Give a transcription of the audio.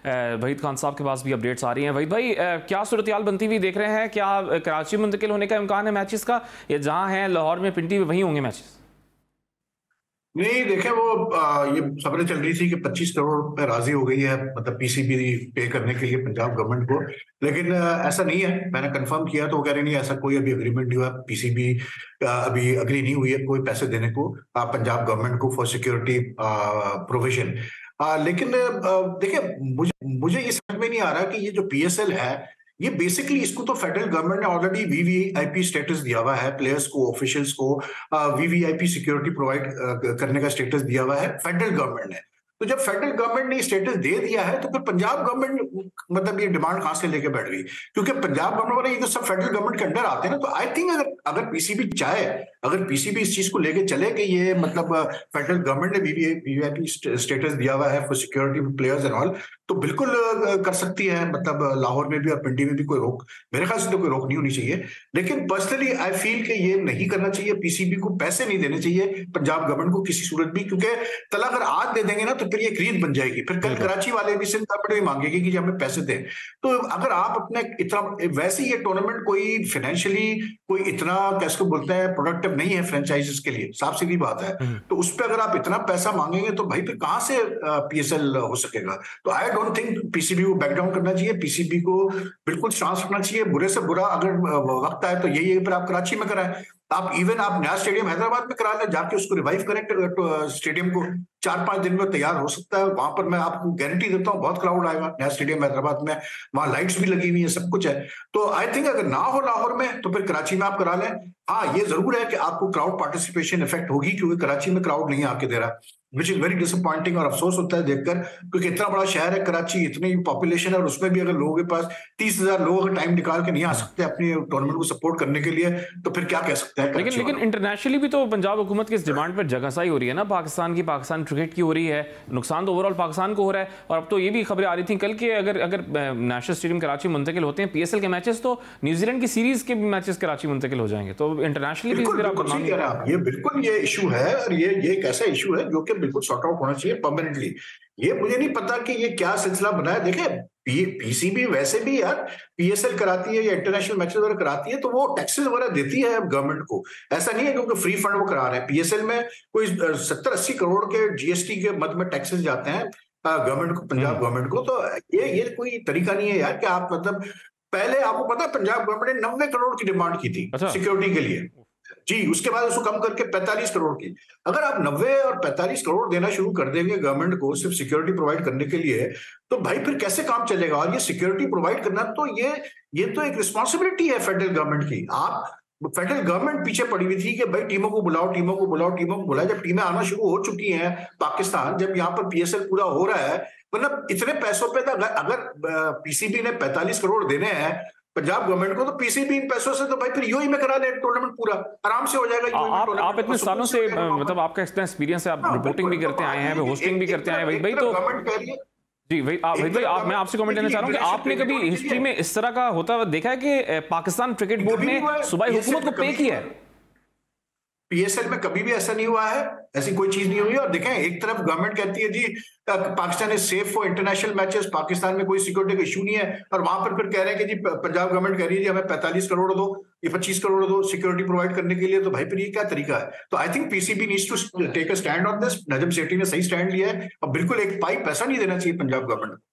वहीद खान साहब के पास भी अपडेट्स आ रही हैं। वहीद भाई, क्या सूरत-ए-हाल बनती हुई देख रहे हैं? क्या कराची मुंतकिल होने का इम्कान है मैचेस का, या जहां हैं लाहौर में पिंडी में वहीं होंगे मैचेस? नहीं देखे वो ये खबरें चल रही थी कि 25 करोड़ पे राजी हो गई है, मतलब पीसीबी पे करने के लिए पंजाब गवर्नमेंट को। लेकिन ऐसा नहीं है, मैंने कंफर्म किया तो वो कह रहे नहीं, ऐसा कोई अभी एग्रीमेंट नहीं हुआ। पीसीबी अभी अग्री नहीं हुई है कोई पैसे देने को पंजाब गवर्नमेंट को फॉर सिक्योरिटी प्रोविजन। लेकिन देखिए, मुझे मुझे ये समझ में नहीं आ रहा कि ये जो पीएसएल है, ये बेसिकली इसको तो फेडरल गवर्नमेंट ने ऑलरेडी वीवीआईपी स्टेटस दिया हुआ है, प्लेयर्स को, ऑफिशियल्स को वीवीआईपी सिक्योरिटी प्रोवाइड करने का स्टेटस दिया हुआ है फेडरल गवर्नमेंट ने। तो जब फेडरल गवर्नमेंट ने स्टेटस दे दिया है तो फिर पंजाब गवर्नमेंट मतलब ये डिमांड कहां से लेके बैठ गई? क्योंकि पंजाब गवर्नमेंट वाले ये तो सब फेडरल गवर्नमेंट के अंडर आते हैं ना। तो आई थिंक अगर अगर पीसीबी चाहे, अगर पीसीबी इस चीज को लेके चले कि ये मतलब फेडरल गवर्नमेंट ने वीवीआईपी स्टेटस दिया हुआ है for security players and all, तो बिल्कुल कर सकती है। मतलब लाहौर में भी और पिंडी में भी कोई रोक, मेरे ख्याल से तो कोई रोक नहीं होनी चाहिए। लेकिन पर्सनली आई फील कि ये नहीं करना चाहिए, पीसीबी को पैसे नहीं देने चाहिए पंजाब गवर्नमेंट को किसी सूरत भी, क्योंकि तला अगर आज दे देंगे ना तो फिर ये एक रीत बन जाएगी। फिर कल कराची वाले भी, सिंध गवर्नमेंट भी मांगेगी कि हमें पैसे दें। तो अगर आप अपने इतना, वैसे ये टूर्नामेंट कोई फाइनेंशियली कोई इतना कैसे बोलते हैं प्रोडक्टिव नहीं है फ्रेंचाइजीज के लिए, साफ सीधी बात है। तो उस पर अगर आप इतना पैसा मांगेंगे तो भाई फिर कहां से पीएसएल हो सकेगा? तो आई डोंट थिंक पीसीबी को बैकडाउन करना चाहिए, पीसीबी को बिल्कुल चांस रखना चाहिए। बुरे से बुरा अगर वक्त आए तो यही फिर आप कराची में कराएं। आप इवन आप नया स्टेडियम हैदराबाद में करा लें, जाके उसको रिवाइव करें स्टेडियम को, 4-5 दिन में तैयार हो सकता है। वहां पर मैं आपको गारंटी देता हूँ बहुत क्राउड आएगा नया स्टेडियम हैदराबाद में, वहां लाइट्स भी लगी हुई है, सब कुछ है। तो आई थिंक अगर ना हो लाहौर में तो फिर कराची में आप करा लें। हाँ, ये जरूर है कि आपको क्राउड पार्टिसिपेशन इफेक्ट होगी, क्योंकि कराची में क्राउड नहीं आके दे रहा, विच इज वेरी डिसअपॉइंटिंग। और अफसोस होता है देखकर, क्योंकि इतना बड़ा शहर है कराची, इतनी पॉपुलेशन है, और उसमें भी अगर लोगों के पास 30,000 लोग अगर टाइम निकाल के नहीं आ सकते अपनी टूर्नामेंट को सपोर्ट करने के लिए, तो फिर क्या कह सकते हैं? लेकिन इंटरनेशनली भी तो पंजाब हुकूमत की इस डिमांड पर जगहसाई हो रही है ना, पाकिस्तान क्रिकेट की हो रही है, नुकसान तो ओवरऑल पाकिस्तान को हो रहा है। और अब तो ये भी खबरें आ रही थी कल के, अगर नेशनल स्टेडियम कराची मुंतकिल होते हैं पीएसएल के मैचेस, तो न्यूजीलैंड की सीरीज के भी मैचेस कराची मुंतकिल हो जाएंगे। तो इंटरनेशनली भी ये बिल्कुल ये इशू है, और ये एक ऐसा इशू है जो कि बिल्कुल सॉर्ट आउट होना चाहिए परमानेंटली। ये मुझे नहीं पता कि ये क्या सिलसिला बना है। देखे, पीसीबी वैसे भी यार पीएसएल कराती है या इंटरनेशनल मैचेस वगैरह कराती है तो वो टैक्सेस वगैरह देती है गवर्नमेंट को। ऐसा नहीं है क्योंकि फ्री फंड वो करा रहे हैं। पीएसएल में कोई 70-80 करोड़ के जीएसटी के मद में टैक्सेस जाते हैं गवर्नमेंट को, पंजाब गवर्नमेंट को। तो ये कोई तरीका नहीं है यार कि आप मतलब, पहले आपको पता है पंजाब गवर्नमेंट ने 90 करोड़ की डिमांड की थी सिक्योरिटी के लिए जी, उसके बाद उसको कम करके 45 करोड़ की। अगर आप 90 और 45 करोड़ देना शुरू कर देंगे गवर्नमेंट को सिर्फ सिक्योरिटी प्रोवाइड करने के लिए, तो भाई फिर कैसे काम चलेगा? और ये सिक्योरिटी प्रोवाइड करना तो ये तो एक रिस्पॉन्सिबिलिटी है फेडरल गवर्नमेंट की। आप फेडरल गवर्नमेंट पीछे पड़ी हुई थी कि भाई टीमों को बुलाओ, टीमों को बुलाओ, टीमों को बुलाओ। जब टीमें आना शुरू हो चुकी हैं पाकिस्तान, जब यहाँ पर पीएसएल पूरा हो रहा है, मतलब इतने पैसों पे अगर पीसीबी ने 45 करोड़ देने हैं पंजाब गवर्नमेंट को, तो पीसीबी इन पैसों से तो भाई फिर यूएई में करा ले टूर्नामेंट, पूरा आराम से हो जाएगा। आप इतने सालों से मतलब आपका इतना एक्सपीरियंस है, आप रिपोर्टिंग भी करते आए हैं, होस्टिंग भी करते आए हैं भाई, तो गवर्नमेंट कह रही है जी भाई मैं आपसे कमेंट लेना चाह रहा हूं कि आपने कभी हिस्ट्री में इस तरह का होता हुआ देखा है कि पाकिस्तान क्रिकेट बोर्ड ने सूबाई हुकूमत को पे किया है? पीएसएल में कभी भी ऐसा नहीं हुआ है, ऐसी कोई चीज नहीं हुई। और देखें, एक तरफ गवर्नमेंट कहती है जी Pakistan is safe for international matches, Pakistan में कोई सिक्योरिटी का इशू नहीं है, और वहां पर फिर कह रहे हैं कि जी पंजाब गवर्नमेंट कह रही है जी हमें 45 करोड़ दो या 25 करोड़ दो सिक्योरिटी प्रोवाइड करने के लिए। तो भाई फिर ये क्या तरीका है? तो I think PCB needs to take a stand on this. Najam Sethi ने सही स्टैंड लिया है, और बिल्कुल एक पाई पैसा नहीं देना चाहिए पंजाब गवर्नमेंट को।